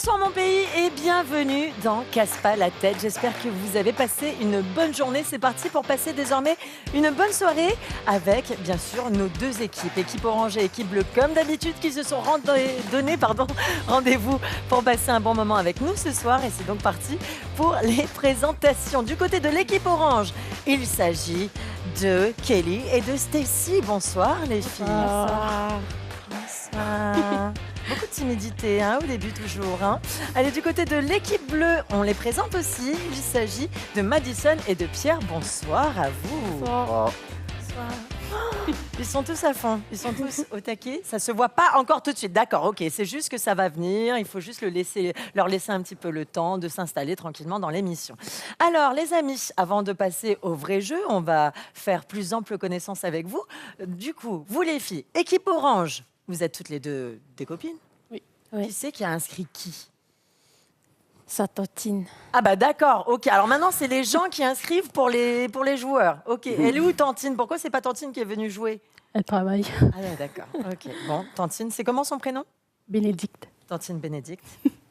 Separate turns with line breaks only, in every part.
Bonsoir mon pays et bienvenue dans Casse pas la tête. J'espère que vous avez passé une bonne journée. C'est parti pour passer désormais une bonne soirée avec bien sûr nos deux équipes. Équipe orange et équipe bleue comme d'habitude qui se sont donné rendez-vous pour passer un bon moment avec nous ce soir. Et c'est donc parti pour les présentations. Du côté de l'équipe orange, il s'agit de Kelly et de Stacy. Bonsoir les filles.
Bonsoir.
Bonsoir. Beaucoup de timidité au début toujours. Allez, du côté de l'équipe bleue, on les présente aussi. Il s'agit de Madison et de Pierre. Bonsoir à vous.
Bonsoir.
Ils sont tous à fond, ils sont tous au taquet. Ça se voit pas encore tout de suite. D'accord, ok, c'est juste que ça va venir. Il faut juste leur laisser un petit peu le temps de s'installer tranquillement dans l'émission. Alors, les amis, avant de passer au vrai jeu, on va faire plus ample connaissance avec vous. Du coup, vous les filles, équipe orange, vous êtes toutes les deux des copines?
Oui.
Qui c'est qui a inscrit qui?
Sa tantine.
Ah bah d'accord, ok. Alors maintenant, c'est les gens qui inscrivent pour les joueurs. Ok, elle est où Tantine? Pourquoi c'est pas Tantine qui est venue jouer?
Elle travaille.
Ah ouais, d'accord, ok. Bon, Tantine, c'est comment son prénom?
Bénédicte.
Tantine Bénédicte,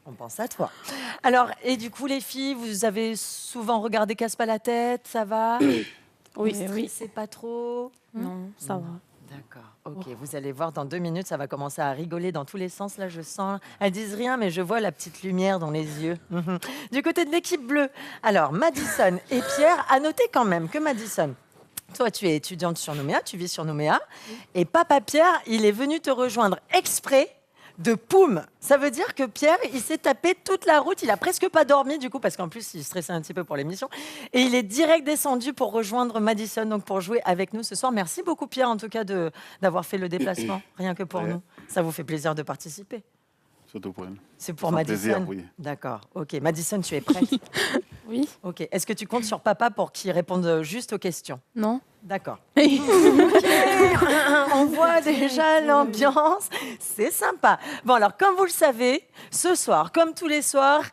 on pense à toi. Alors, et du coup, les filles, vous avez souvent regardé Casse pas la tête, ça va?
Oui,
Vous stressez pas trop?
Non, ça va.
D'accord, ok. Vous allez voir, dans 2 minutes, ça va commencer à rigoler dans tous les sens. Là, je sens. Elles disent rien, mais je vois la petite lumière dans les yeux. Du côté de l'équipe bleue, alors Madison et Pierre, à noter quand même que Madison, toi, tu es étudiante sur Nouméa, tu vis sur Nouméa, et papa Pierre, il est venu te rejoindre exprès de Poum. Ça veut dire que Pierre, il s'est tapé toute la route. Il a presque pas dormi du coup parce qu'en plus il stressait un petit peu pour l'émission. Et il est direct descendu pour rejoindre Madison, donc pour jouer avec nous ce soir. Merci beaucoup Pierre en tout cas d'avoir fait le déplacement, rien que pour nous. Ça vous fait plaisir de participer?
Surtout pour elle.
C'est pour
Sans
Madison.
plaisir, oui.
D'accord. Ok. Madison, tu es prête?
Oui.
Ok. Est-ce que tu comptes sur papa pour qu'il réponde juste aux questions?
Non.
D'accord. Ok. On voit déjà l'ambiance. C'est sympa. Bon, alors, comme vous le savez, ce soir, comme tous les soirs,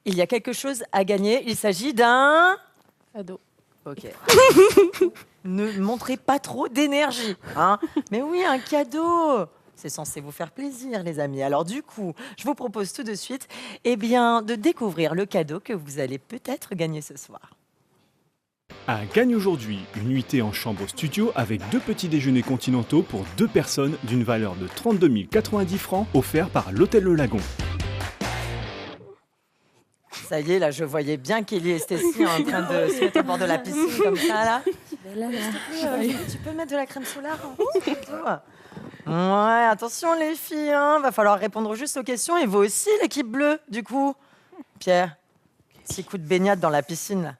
il y a quelque chose à gagner. Il s'agit d'un...
Cadeau.
Ok. Ne montrez pas trop d'énergie. Mais oui, un cadeau. C'est censé vous faire plaisir, les amis. Alors du coup, je vous propose tout de suite de découvrir le cadeau que vous allez peut-être gagner ce soir.
Gagne aujourd'hui une nuitée en chambre studio avec 2 petits déjeuners continentaux pour 2 personnes d'une valeur de 32 090 francs offert par l'Hôtel Le Lagon.
Ça y est, là, je voyais bien Kelly et Stacy en train de se mettre au bord de la piscine comme ça, là. Tu peux mettre de la crème solaire Ouais, attention les filles, va falloir répondre juste aux questions. Et vous aussi, l'équipe bleue, du coup. Pierre, petit coup de baignade dans la piscine, là.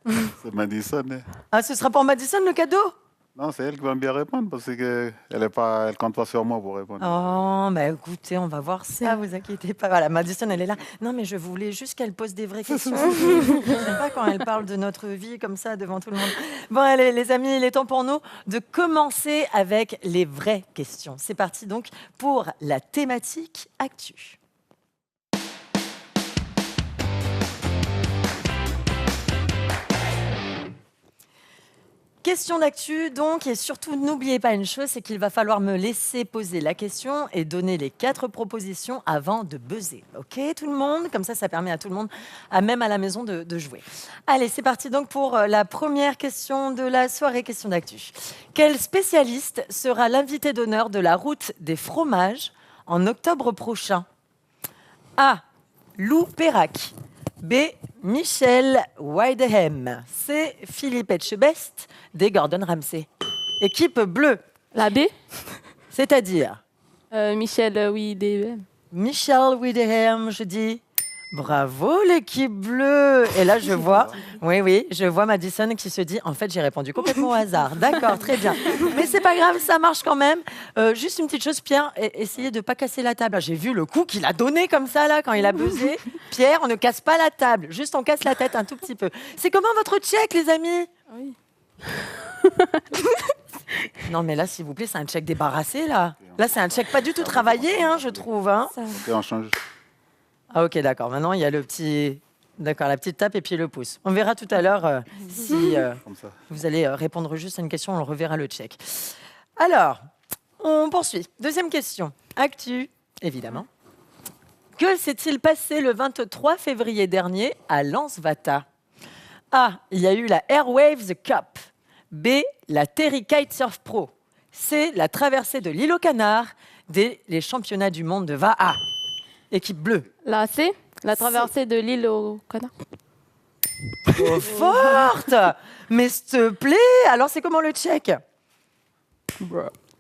C'est Madison.
Ah, ce sera pour Madison, le cadeau?
Non, c'est elle qui va bien répondre parce qu'elle elle compte pas sur moi pour répondre.
Oh, bah écoutez, on va voir ça, vous inquiétez pas. Voilà, Madison, elle est là. Non, mais je voulais juste qu'elle pose des vraies questions. Je n'aime pas quand elle parle de notre vie comme ça devant tout le monde. Bon, allez, les amis, il est temps pour nous de commencer avec les vraies questions. C'est parti donc pour la thématique actu. Question d'actu, donc, et surtout, n'oubliez pas une chose, c'est qu'il va falloir me laisser poser la question et donner les 4 propositions avant de buzzer. Ok, tout le monde? Comme ça permet à tout le monde, même à la maison, de jouer. Allez, c'est parti donc pour la première question de la soirée, question d'actu. Quel spécialiste sera l'invité d'honneur de la route des fromages en octobre prochain? A. Lou Perrac. B. Michel Weidhem. C. Philippe Etchebest. D. Gordon Ramsay. Équipe bleue.
La B.
C'est-à-dire
Michel, oui, D.
Michel Weidhem, je dis. Bravo l'équipe bleue. Et là, je vois, oui, je vois Madison qui se dit, en fait, j'ai répondu complètement au hasard. D'accord, très bien. Mais c'est pas grave, ça marche quand même. Juste une petite chose, Pierre, essayez de pas casser la table. J'ai vu le coup qu'il a donné comme ça, là, quand il a buzzé. Pierre, on ne casse pas la table, juste on casse la tête un tout petit peu. C'est comment votre check, les amis?
Oui.
Non, mais là, s'il vous plaît, c'est un check débarrassé, là. Là, c'est un check pas du tout travaillé, je trouve.
Ok, on change.
Ah ok, d'accord. Maintenant, il y a le petit... D'accord, la petite tape et puis le pouce. On verra tout à l'heure si
Comme ça.
vous allez répondre juste à une question, on le reverra le check. Alors, on poursuit. Deuxième question. Actu, évidemment. Que s'est-il passé le 23 février dernier à Lansvata? A. Il y a eu la Airwaves Cup. B. La Terry Kitesurf Pro. C. La traversée de l'île aux Canards. D. Les championnats du monde de Va'a. Équipe bleue.
La C, la traversée de l'île aux Canards.
Trop forte. Mais s'il te plaît, alors c'est comment le check?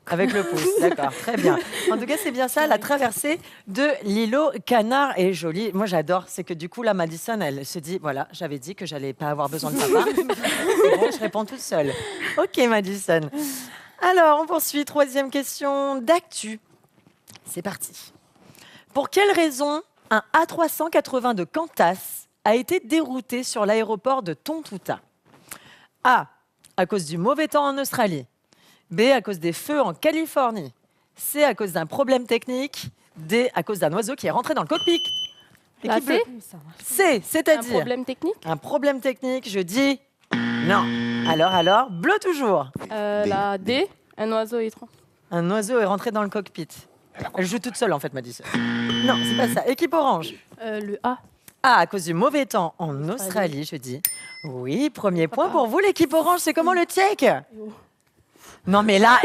Avec le pouce, d'accord, très bien. En tout cas, c'est bien ça, la traversée de l'île aux Canards est jolie. Moi, j'adore. C'est que du coup, là, Madison, elle se dit, voilà, j'avais dit que j'allais pas avoir besoin de papa. C'est bon, je réponds toute seule. Ok, Madison. Alors, on poursuit. Troisième question d'actu. C'est parti. Pour quelle raison un A380 de Qantas a été dérouté sur l'aéroport de Tontuta? A. À cause du mauvais temps en Australie. B. À cause des feux en Californie. C. À cause d'un problème technique. D. À cause d'un oiseau qui est rentré dans le cockpit.
La
Équipe
C,
bleue. C,
un
c'est-à-dire
problème technique.
un problème technique, je dis non. Alors, bleu toujours.
La D, un oiseau étrange.
Un oiseau est rentré dans le cockpit. Elle joue toute seule en fait, Madison. Non, c'est pas ça. Équipe orange.
Le A.
A, à cause du mauvais temps en Australie, je dis. Oui, premier point pour vous, l'équipe orange. C'est comment le check? Non, mais là,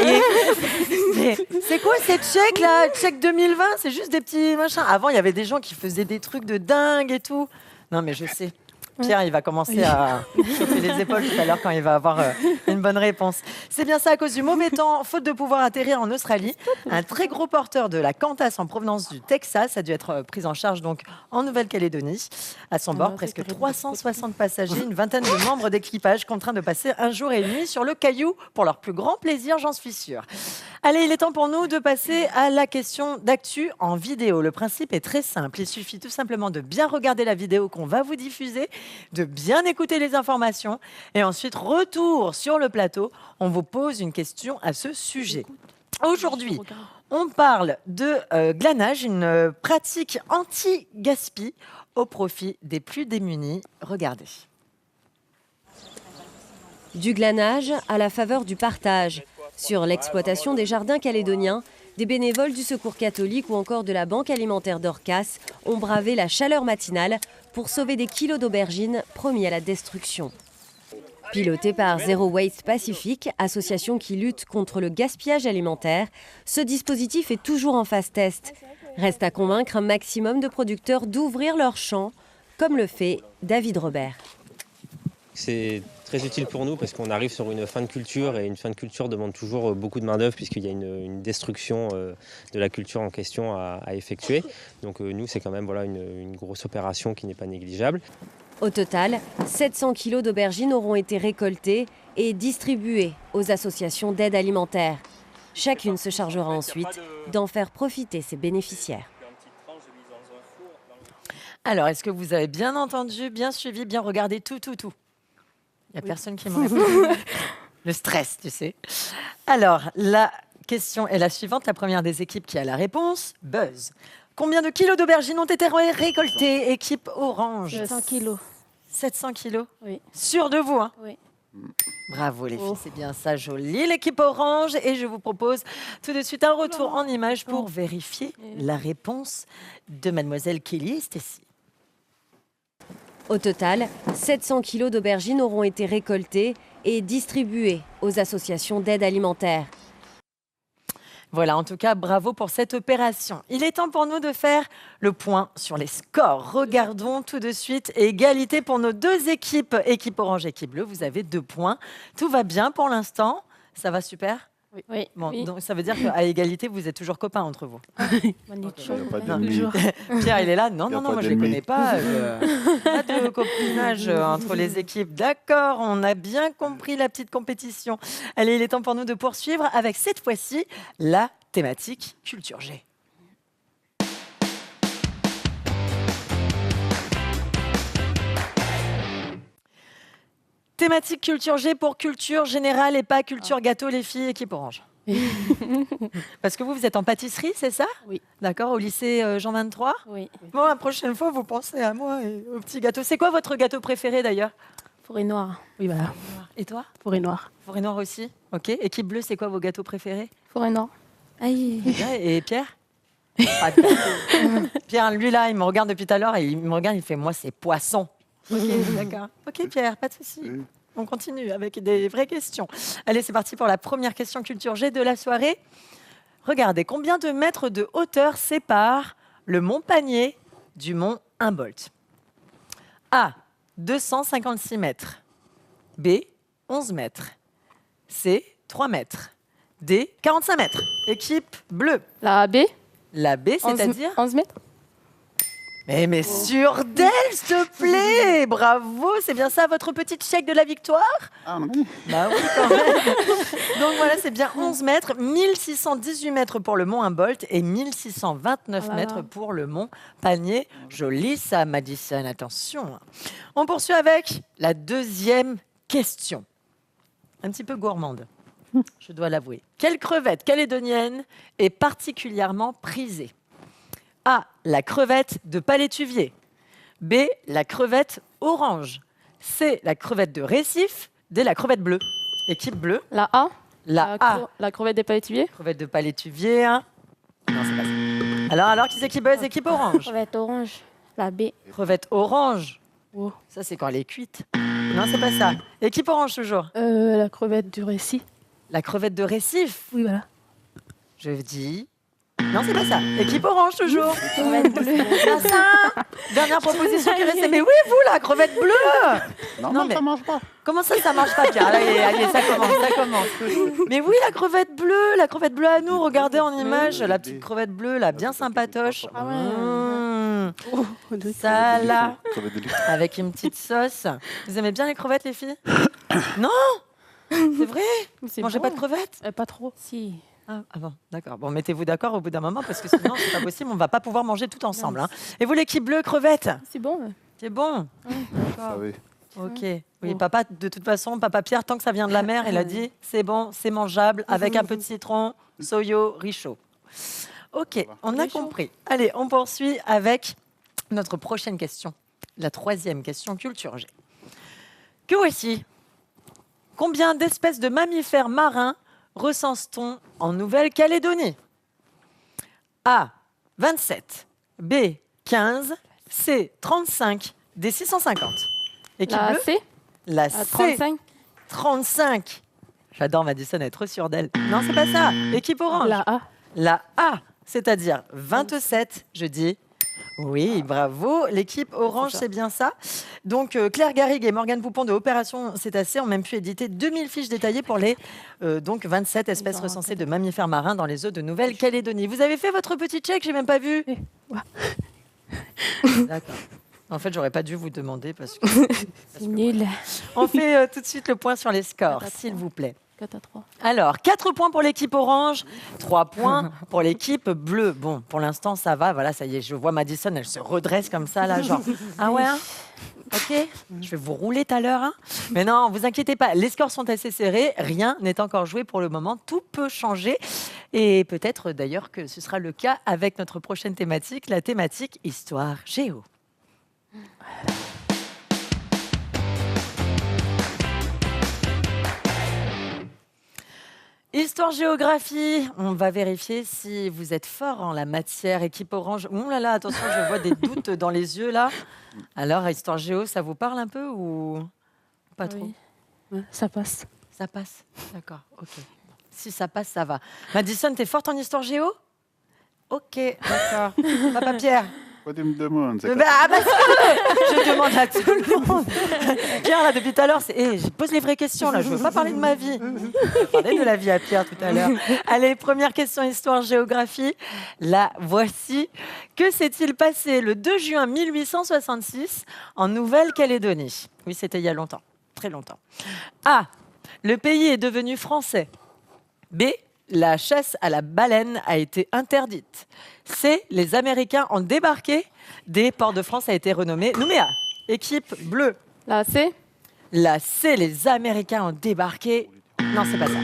c'est quoi cette check là? Check 2020, c'est juste des petits machins. Avant, il y avait des gens qui faisaient des trucs de dingue et tout. Non, mais je sais. Pierre, il va commencer à chauffer les épaules tout à l'heure quand il va avoir une bonne réponse. C'est bien ça, à cause du mauvais temps, faute de pouvoir atterrir en Australie. Un très gros porteur de la Qantas en provenance du Texas a dû être pris en charge donc en Nouvelle-Calédonie. À son bord, presque 360 passagers, une vingtaine de membres d'équipage contraints de passer un jour et une nuit sur le caillou pour leur plus grand plaisir, j'en suis sûre. Allez, il est temps pour nous de passer à la question d'actu en vidéo. Le principe est très simple. Il suffit tout simplement de bien regarder la vidéo qu'on va vous diffuser, de bien écouter les informations et ensuite, retour sur le plateau, on vous pose une question à ce sujet. Aujourd'hui, on parle de glanage, une pratique anti-gaspi au profit des plus démunis. Regardez.
Du glanage à la faveur du partage. Sur l'exploitation des jardins calédoniens, des bénévoles du Secours catholique ou encore de la Banque alimentaire d'Orcas ont bravé la chaleur matinale pour sauver des kilos d'aubergines promis à la destruction. Piloté par Zero Waste Pacific, association qui lutte contre le gaspillage alimentaire, ce dispositif est toujours en phase test. Reste à convaincre un maximum de producteurs d'ouvrir leurs champs, comme le fait David Robert.
C'est très utile pour nous parce qu'on arrive sur une fin de culture et une fin de culture demande toujours beaucoup de main-d'œuvre puisqu'il y a une destruction de la culture en question à effectuer. Donc nous, c'est quand même une grosse opération qui n'est pas négligeable.
Au total, 700 kilos d'aubergines auront été récoltées et distribuées aux associations d'aide alimentaire. Chacune se chargera ensuite d'en faire profiter ses bénéficiaires.
Alors, est-ce que vous avez bien entendu, bien suivi, bien regardé tout? Il n'y a personne qui me répond. Le stress, tu sais. Alors, la question est la suivante. La première des équipes qui a la réponse, buzz. Combien de kilos d'aubergines ont été récoltés, équipe orange?
100 kilos.
700 kilos?
Oui.
Sûr de vous, hein?
Oui.
Bravo les filles, c'est bien ça, joli. L'équipe orange, et je vous propose tout de suite un retour en images pour vérifier la réponse de mademoiselle Kelly Stacy.
Au total, 700 kilos d'aubergines auront été récoltées et distribuées aux associations d'aide alimentaire.
Voilà, en tout cas, bravo pour cette opération. Il est temps pour nous de faire le point sur les scores. Regardons tout de suite. Égalité pour nos deux équipes. Équipe orange, équipe bleue, vous avez 2 points. Tout va bien pour l'instant. Ça va super?
Oui.
Bon,
Oui.
donc ça veut dire qu'à égalité, vous êtes toujours copains entre vous.
d'ennemis.
Pierre, il est là? Non,
Y a
non,
pas
moi je ne les
d'ennemis.
connais pas. Pas de copinage entre les équipes. D'accord, on a bien compris la petite compétition. Allez, il est temps pour nous de poursuivre avec cette fois-ci la thématique Culture G. Thématique Culture G pour culture générale et pas culture gâteau, les filles, équipe orange. Parce que vous êtes en pâtisserie, c'est ça?
Oui.
D'accord, au lycée Jean 23?
Oui.
Bon, la prochaine fois, vous pensez à moi et au petit gâteau. C'est quoi votre gâteau préféré d'ailleurs?
Forêt noire. Oui, voilà.
Et toi?
Forêt noire.
Forêt noire aussi? Ok. Équipe bleue, c'est quoi vos gâteaux préférés?
Forêt noire. Aïe.
Et Pierre? Pas de gâteau. Pierre, lui là, il me regarde depuis tout à l'heure et il me regarde, il fait moi c'est poisson. Ok, d'accord. Ok Pierre, pas de souci. On continue avec des vraies questions. Allez, c'est parti pour la première question culture G de la soirée. Regardez, combien de mètres de hauteur sépare le mont Panier du mont Humboldt? A, 256 mètres. B, 11 mètres. C, 3 mètres. D, 45 mètres. Équipe bleue.
La B,
La B, c'est-à-dire
11 mètres.
Mais sûr d'elle, s'il te plaît. Bravo, c'est bien ça, votre petit chèque de la victoire?
Ah non.
Bah oui, quand même. Donc voilà, c'est bien 11 mètres, 1618 mètres pour le mont Humboldt et 1629
Oh là là.
mètres pour le mont Panier. Joli ça, Madison, attention. On poursuit avec la deuxième question. Un petit peu gourmande, je dois l'avouer. Quelle crevette calédonienne est particulièrement prisée? A, la crevette de Palétuvier. B, la crevette orange. C, la crevette de Récif. D, la crevette bleue. Équipe bleue.
La A,
La A,
la crevette des palétuviers.
crevette de Palétuvier. Hein. Non, c'est pas ça. Alors, qui c'est qui buzz? Équipe orange.
Crevette orange. La B.
Crevette orange.
Oh.
Ça, c'est quand elle est cuite. Non, c'est pas ça. Équipe orange, toujours.
La crevette du récit.
La crevette de Récif.
Oui, voilà.
Je dis... Non, c'est pas ça. Équipe orange, toujours.
Crevette bleue.
C'est ça. Dernière proposition qui restait. Mais oui, vous, la crevette bleue.
Non,
mais-
ça marche pas.
Comment ça marche pas, Pierre? Allez, ça commence. Mais oui, la crevette bleue à nous. Regardez en image, la petite crevette bleue, là, bien sympatoche.
Ah ouais.
Ça, là,
Ça veut dire-
avec une petite sauce. Vous aimez bien les crevettes, les filles? Non. C'est vrai?
C'est
Mangez
bon.
pas de crevettes?
Pas trop.
Si.
Ah bon, d'accord. Bon, mettez-vous d'accord au bout d'un moment, parce que sinon, c'est pas possible. On va pas pouvoir manger tout ensemble. Hein. Et vous, l'équipe bleue, crevettes?
C'est bon.
C'est bon.
Ça veut-
Ok. Oui, papa, de toute façon, papa Pierre, tant que ça vient de la mer, il a dit c'est bon, c'est mangeable, avec un peu de citron, soyo, richaud. Ok, on a
Richaud.
compris. Allez, on poursuit avec notre prochaine question, la troisième question culture G. Que voici. Combien d'espèces de mammifères marins recense-t-on en Nouvelle-Calédonie? A, 27. B, 15. C, 35. D, 650. Équipe
La
bleue?
C,
La
à
C,
35.
35. J'adore Madison, elle est trop sûre d'elle. Non, c'est pas ça. Équipe orange.
La A.
La A, c'est-à-dire 27, je dis. Oui, bravo. L'équipe orange, c'est bien ça. Donc, Claire Garrigue et Morgane Poupon de Opération Cétacé ont même pu éditer 2000 fiches détaillées pour les donc 27 espèces recensées de mammifères marins dans les eaux de Nouvelle-Calédonie. Vous avez fait votre petit check, j'ai même pas vu. D'accord. En fait, j'aurais pas dû vous demander parce que...
C'est nul.
On fait tout de suite le point sur les scores, s'il vous plaît.
4 à 3.
Alors, 4 points pour l'équipe orange, 3 points pour l'équipe bleue. Bon, pour l'instant, ça va. Voilà, ça y est, je vois Madison, elle se redresse comme ça, là, genre. Ah ouais, hein? Ok, je vais vous rouler tout à l'heure. Hein. Mais non, vous inquiétez pas, les scores sont assez serrés. Rien n'est encore joué pour le moment. Tout peut changer. Et peut-être d'ailleurs que ce sera le cas avec notre prochaine thématique, la thématique Histoire Géo. Histoire-géographie, on va vérifier si vous êtes fort en la matière. Équipe orange, ouh là là, attention, je vois des doutes dans les yeux là. Alors, histoire-géo, ça vous parle un peu ou pas trop?
Oui. Ouais, ça passe.
Ça passe, d'accord, ok. Si ça passe, ça va. Madison, t'es forte en histoire-géo? Ok, d'accord. Papa Pierre?
Quoi tu me demandes? C'est
Bah, je demande à tout le monde. Pierre, là, depuis tout à l'heure, je pose les vraies questions, là. Je veux pas parler de ma vie. Je vais parler de la vie à Pierre tout à l'heure. Allez, première question histoire-géographie. La voici. Que s'est-il passé le 2 juin 1866 en Nouvelle-Calédonie? Oui, c'était il y a longtemps. Très longtemps. A. Le pays est devenu français. B. La chasse à la baleine a été interdite. C. Les Américains ont débarqué. D. Port-de-France a été renommé Nouméa. Équipe bleue.
La C,
La C. Les Américains ont débarqué. Non, c'est pas ça.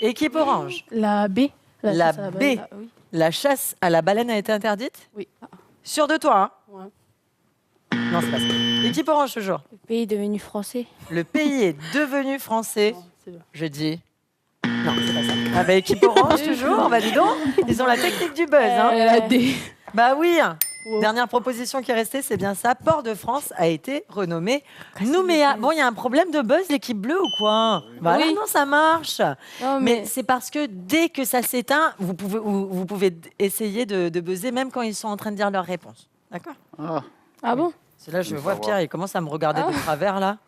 Équipe orange.
la B.
La
chasse à
B.
baleine, oui.
La chasse à la baleine a été interdite.
Oui.
Sûr de toi, hein?
Ouais.
Non, c'est pas ça. Équipe orange toujours.
Le pays est devenu français.
Le pays est devenu français.
C'est bon.
Je dis Non, c'est pas ça. Ah bah équipe orange toujours, bah dis donc, ils ont la technique du buzz. Hein.
La D.
Bah oui.
Wow.
Dernière proposition qui est restée, c'est bien ça. Port-de-France a été renommé Nouméa. Bon, il y a un problème de buzz, l'équipe bleue ou quoi? Voilà,
Oui.
non, ça marche.
Non,
Mais c'est parce que dès que ça s'éteint, vous pouvez essayer de buzzer même quand ils sont en train de dire leur réponse. D'accord?
Ah,
Ah bon?
C'est là, je
Oui,
vois
ça va.
Pierre, il commence à me regarder de travers là.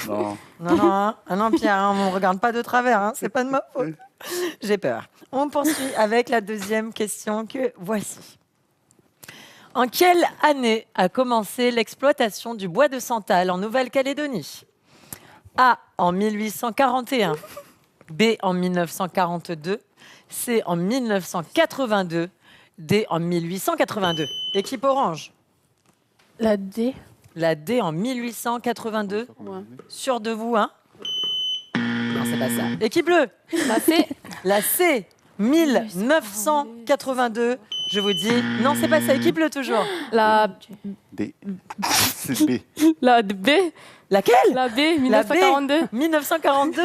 non.
Non, hein. Ah non, Pierre, hein, on ne me regarde pas de travers, hein. C'est pas de ma faute. J'ai peur. On poursuit avec la deuxième question que voici. En quelle année a commencé l'exploitation du bois de santal en Nouvelle-Calédonie? A. En 1841. B. En 1942. C. En 1982. D. En 1882. Équipe orange.
La D.
La D en 1882.
Ouais.
Sûr de vous, hein? Non, c'est pas ça. Équipe bleue.
La C.
La C, 1982. Je vous dis, non, c'est pas ça. Équipe bleue toujours.
La,
D. C'est B.
la B.
Laquelle?
La B, 1942.
1942.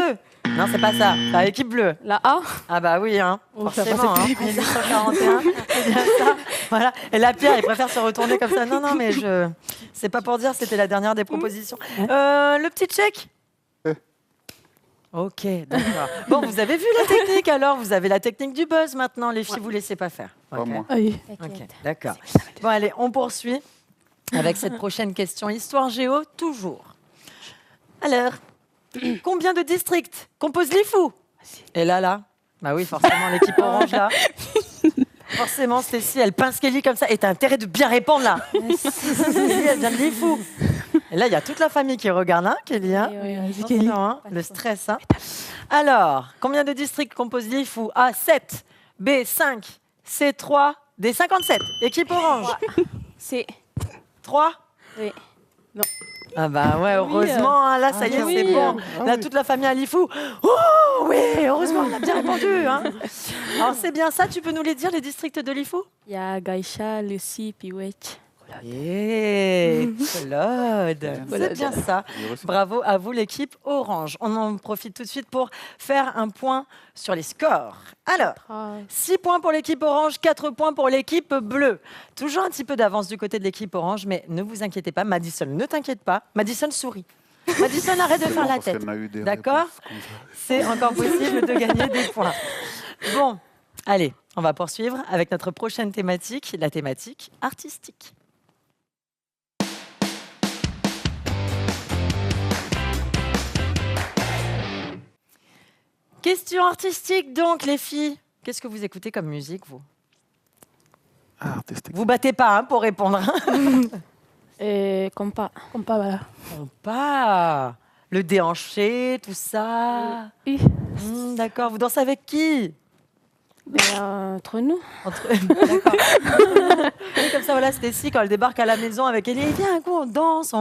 Non, c'est pas ça. La équipe bleue.
La A.
Ah bah oui, hein.
Oh, ça
Forcément, hein.
passait
1841. C'est bien ça. Voilà. Et la Pierre, il préfère se retourner comme ça. Non, mais c'est pas pour dire, c'était la dernière des propositions. Le petit tchèque. Ok, d'accord. Bon, vous avez vu la technique alors? Vous avez la technique du buzz maintenant. Les filles, vous laissez pas faire.
Pas
Ok.
moi.
Oui.
Ok, d'accord. Bon, allez, on poursuit avec cette prochaine question. Histoire géo, toujours. Alors, combien de districts compose l'IFU? Et là, bah oui, forcément, l'équipe orange, là. Forcément, Stécie, elle pince Kelly comme ça. Et t'as intérêt de bien répondre, là. Stécie, elle vient de l'IFU. Et là, il y a toute la famille qui regarde, hein, Kelly, hein. Attention, hein, le stress, hein. Alors, combien de districts compose l'IFU? A, 7. B, 5. C, 3. D, 57. Équipe orange.
C'est
3.
Oui.
Non.
Ah bah ouais, heureusement, hein, là, ça y est,
oui.
c'est bon.
Ah
Là,
oui.
toute la famille à l'IFU. Oh oui, heureusement, on a bien répondu. Hein. Alors, c'est bien ça, tu peux nous les dire, les districts de l'IFU?
il y a Gaïcha, Lucie, puis Wedge.
Eh, Claude, c'est bien ça.
J'ai reçu.
Bravo à vous, l'équipe orange. On en profite tout de suite pour faire un point sur les scores. Alors, 6 points pour l'équipe orange, 4 points pour l'équipe bleue. Toujours un petit peu d'avance du côté de l'équipe orange, mais ne vous inquiétez pas, Madison, ne t'inquiète pas. Madison sourit. Madison, arrête de
C'est
faire
bon,
la
parce
tête.
qu'elle a eu des
D'accord?
réponses comme ça.
C'est encore possible de gagner des points. Bon, allez, on va poursuivre avec notre prochaine thématique, la thématique artistique. Question artistique donc, les filles. Qu'est-ce que vous écoutez comme musique, vous?
Ah, artistique.
Vous battez pas hein, pour répondre.
Et compas, voilà.
Pas le déhanché, tout ça.
Oui.
D'accord. Vous dansez avec qui?
Mais entre nous.
D'accord. Et comme ça, voilà, Stécie, quand elle débarque à la maison avec Ellie, viens, un coup, on danse,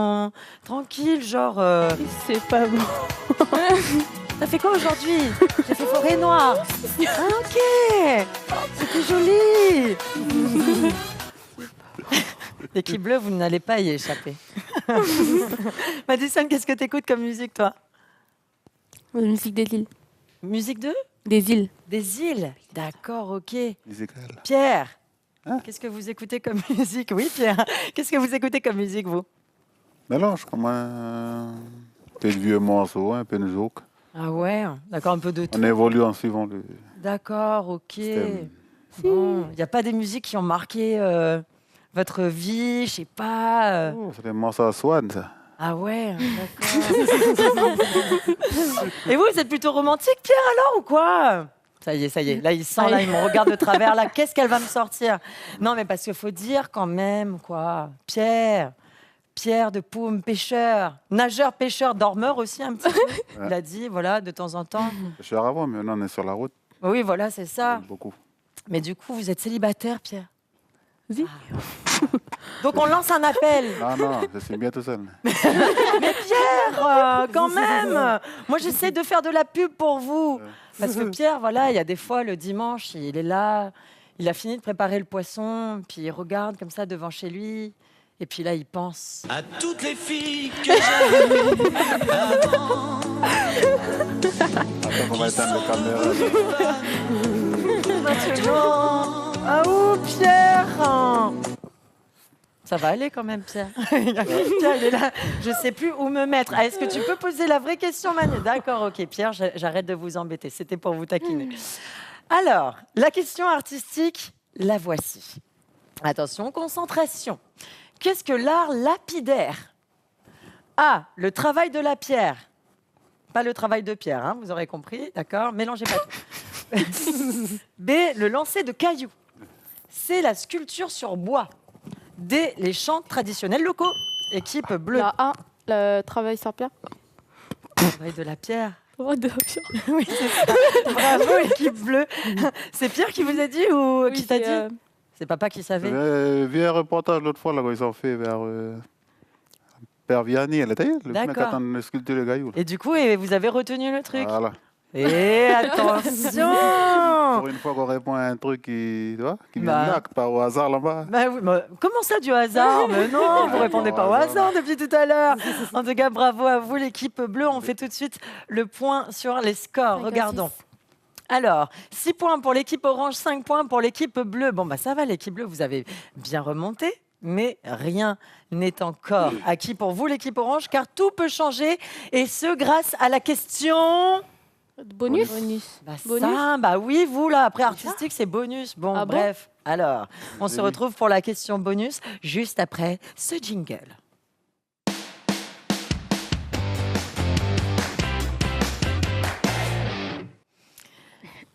tranquille, genre.
C'est pas bon.
T'as fait quoi aujourd'hui? J'ai fait forêt noire. Ah, ok. C'était joli. L'équipe bleue, vous n'allez pas y échapper. Madison, qu'est-ce que t'écoutes comme musique, toi?
La musique des îles.
Musique de?
Des îles.
Des îles. D'accord, ok.
Musical.
Pierre,
Hein?
qu'est-ce que vous écoutez comme musique? Oui, Pierre. Qu'est-ce que vous écoutez comme musique, vous?
Mélange comme un peu de vieux morceaux, un peu de zouk.
Ah ouais, d'accord, un peu de tout.
On évolue en suivant le
D'accord, ok.
système.
Bon, il n'y a pas des musiques qui ont marqué votre vie, je sais pas.
Oh, c'est des morceaux à Swan, ça.
Ah ouais, d'accord. Et vous êtes plutôt romantique, Pierre, alors, ou quoi? Ça y est. Là, il sent, là, il me regarde de travers. Là, qu'est-ce qu'elle va me sortir? Non, mais parce qu'il faut dire quand même, quoi. Pierre de Paume, pêcheur. Nageur, pêcheur, dormeur aussi, un petit peu. Il a dit, voilà, de temps en temps.
Je suis avant, mais maintenant on est sur la route.
Oui, voilà, c'est ça.
Beaucoup.
Mais du coup, vous êtes célibataire, Pierre?
Oui.
Donc, on lance un appel.
Non, je suis bien tout seul.
Pierre, quand même. Moi, j'essaie de faire de la pub pour vous. Parce que Pierre, voilà, il y a des fois, le dimanche, il est là, il a fini de préparer le poisson, puis il regarde comme ça devant chez lui, et puis là, il pense.
À toutes les filles que j'avais vues avant.
on va éteindre les caméras.
Maintenant. Ah ouh, Pierre. Ça va aller quand même, Pierre. Pierre, il est là. Je ne sais plus où me mettre. Ah, est-ce que tu peux poser la vraie question, Manu? D'accord, ok, Pierre, j'arrête de vous embêter. C'était pour vous taquiner. Alors, la question artistique, la voici. Attention, concentration. Qu'est-ce que l'art lapidaire? A. Le travail de la pierre. Pas le travail de pierre, hein, vous aurez compris, d'accord? Mélangez pas tout. B. Le lancer de cailloux. C. La sculpture sur bois. D. Les chants traditionnels locaux. Équipe bleue.
La A, le travail sur pierre.
Travail de la pierre.
Oh, de la pierre.
Oui, c'est ça. Bravo, équipe bleue. C'est Pierre qui vous a dit ou
Oui,
qui t'a
c'est,
dit? C'est papa qui savait.
Vu un reportage l'autre fois, là, quand ils ont fait vers Père Vianney, elle était le mec
D'accord.
attend de sculpter le gaillou.
Et du coup, vous avez retenu le truc.
Voilà.
Et attention.
Pour une fois qu'on répond à un truc qui, tu vois, qui vient
Bah.
de là, pas au hasard là-bas.
Bah oui, comment ça du hasard? Mais non, vous répondez pas au hasard depuis tout à l'heure. En tout cas, bravo à vous, l'équipe bleue. On fait tout de suite le point sur les scores. Regardons. Alors, 6 points pour l'équipe orange, 5 points pour l'équipe bleue. Bon, bah ça va, l'équipe bleue, vous avez bien remonté. Mais rien n'est encore acquis pour vous, l'équipe orange, car tout peut changer. Et ce, grâce à la question...
Bonus.
Bah
Bonus.
ça, bah oui, vous là, après artistique, c'est bonus. Bon,
Ah bon
bref. Alors, on se retrouve pour la question bonus juste après ce jingle.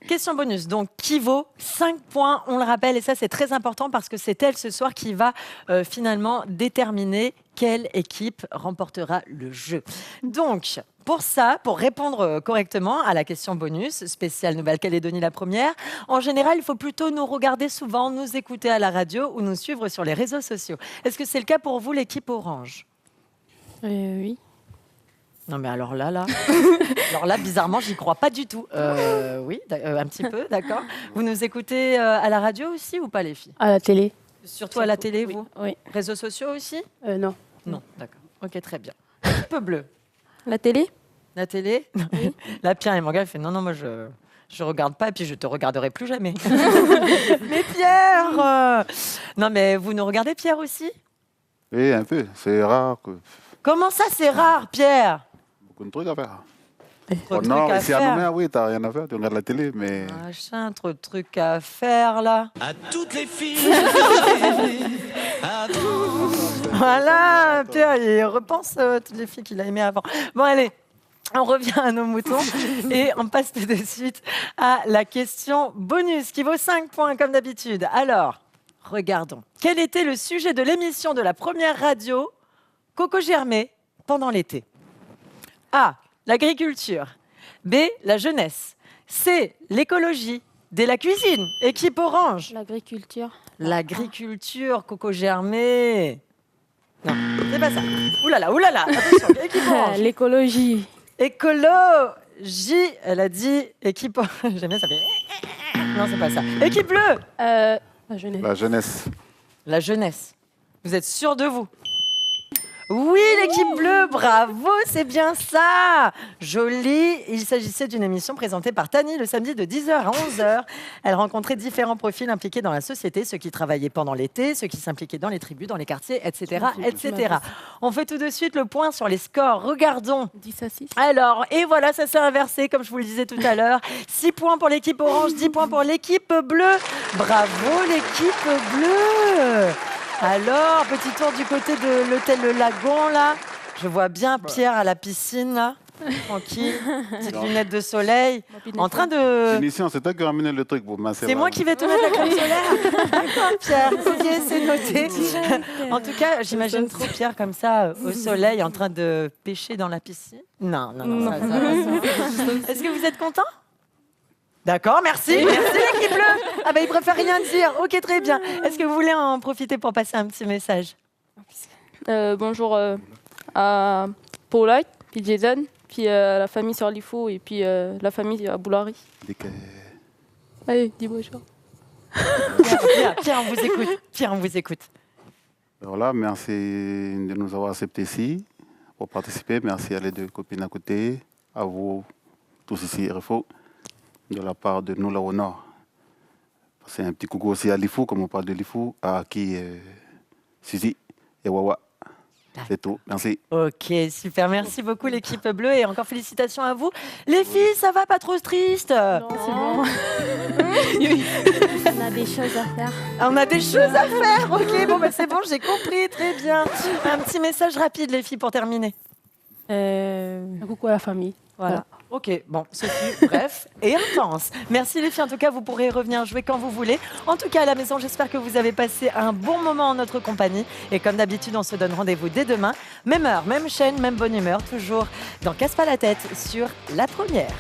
Question bonus, donc qui vaut 5 points, on le rappelle, et ça c'est très important parce que c'est elle ce soir qui va finalement déterminer quelle équipe remportera le jeu. Donc, pour ça, pour répondre correctement à la question bonus, spéciale Nouvelle-Calédonie la première, en général, il faut plutôt nous regarder souvent, nous écouter à la radio ou nous suivre sur les réseaux sociaux. Est-ce que c'est le cas pour vous, l'équipe orange?
Oui.
Non mais alors là, bizarrement, j'y crois pas du tout. Oui, un petit peu, d'accord. Vous nous écoutez à la radio aussi ou pas les filles?
À la télé.
Surtout à la télé,
Oui.
vous?
Oui.
Réseaux sociaux aussi?
Non.
Non, d'accord. Ok, très bien. Un peu bleu.
La télé?
La télé? Là, Pierre et mon gars, il fait non, moi je regarde pas et puis je te regarderai plus jamais. Mais Pierre Non mais vous nous regardez Pierre aussi?
Oui, un peu. C'est rare que
Comment ça c'est rare, Pierre?
beaucoup de trucs à faire.
Trop de
non,
trucs à
ici à
faire.
Nouméa, oui, t'as rien à faire, tu regardes la télé, mais
Machin, trop de trucs à faire là.
À toutes les filles.
Voilà, Pierre, il repense toutes les filles qu'il a aimées avant. Bon, allez, on revient à nos moutons et on passe tout de suite à la question bonus qui vaut 5 points comme d'habitude. Alors, regardons. Quel était le sujet de l'émission de la première radio Coco Germé pendant l'été? A. L'agriculture. B. La jeunesse. C. L'écologie. D. La cuisine. Équipe orange.
L'agriculture.
L'agriculture, Coco Germé. Non, c'est pas ça. Oulala, attention, équipe orange.
L'écologie.
Écologie, elle a dit équipe orange. J'aime bien, ça fait... Non, c'est pas ça. Équipe bleue.
La jeunesse.
la jeunesse.
La jeunesse. Vous êtes sûr de vous? Oui, l'équipe bleue, bravo, c'est bien ça. Joli. Il s'agissait d'une émission présentée par Tani le samedi de 10h à 11h. Elle rencontrait différents profils impliqués dans la société, ceux qui travaillaient pendant l'été, ceux qui s'impliquaient dans les tribus, dans les quartiers, etc., etc. On fait tout de suite le point sur les scores. Regardons.
10 à 6.
Alors, et voilà, ça s'est inversé, comme je vous le disais tout à l'heure. 6 points pour l'équipe orange, 10 points pour l'équipe bleue. Bravo, l'équipe bleue. Alors, petit tour du côté de l'hôtel Le Lagon, là. Je vois bien Pierre à la piscine, là. Tranquille, petite lunette de soleil. En train de...
Finition, c'est toi qui as ramené le truc pour masser.
C'est moi qui vais te mettre la crème solaire. D'accord, Pierre. Ok, c'est noté. En tout cas, j'imagine trop Pierre comme ça, au soleil, en train de pêcher dans la piscine. Non. Ça. Est-ce que vous êtes content? D'accord, merci. Merci l'équipe bleue. Ah ben, il préfère rien dire. Ok, très bien. Est-ce que vous voulez en profiter pour passer un petit message?
Bonjour à Paulette, puis Jason, puis la famille sur l'IFO et puis la famille à Boulari. Allez, dis bonjour.
Pierre, on vous écoute. Pierre, on vous écoute.
Voilà, merci de nous avoir acceptés ici pour participer. Merci à les deux copines à côté, à vous, tous ici, RFO, de la part de nous là au nord. C'est un petit coucou aussi à Lifou, comme on parle de Lifou, à Aki, Suzy et Wawa. C'est tout, merci.
Ok, super, merci beaucoup l'équipe bleue et encore félicitations à vous. Les filles, ça va, pas trop triste?
Non, c'est bon. On a des choses à faire.
On a des choses à faire, ok, bon bah c'est bon, j'ai compris, très bien. Un petit message rapide les filles pour terminer.
Un coucou à la famille.
Voilà. Ok, bon, Sophie, bref et intense. Merci les filles, en tout cas, vous pourrez revenir jouer quand vous voulez. En tout cas, à la maison, j'espère que vous avez passé un bon moment en notre compagnie. Et comme d'habitude, on se donne rendez-vous dès demain. Même heure, même chaîne, même bonne humeur, toujours dans Casse pas la tête sur La Première.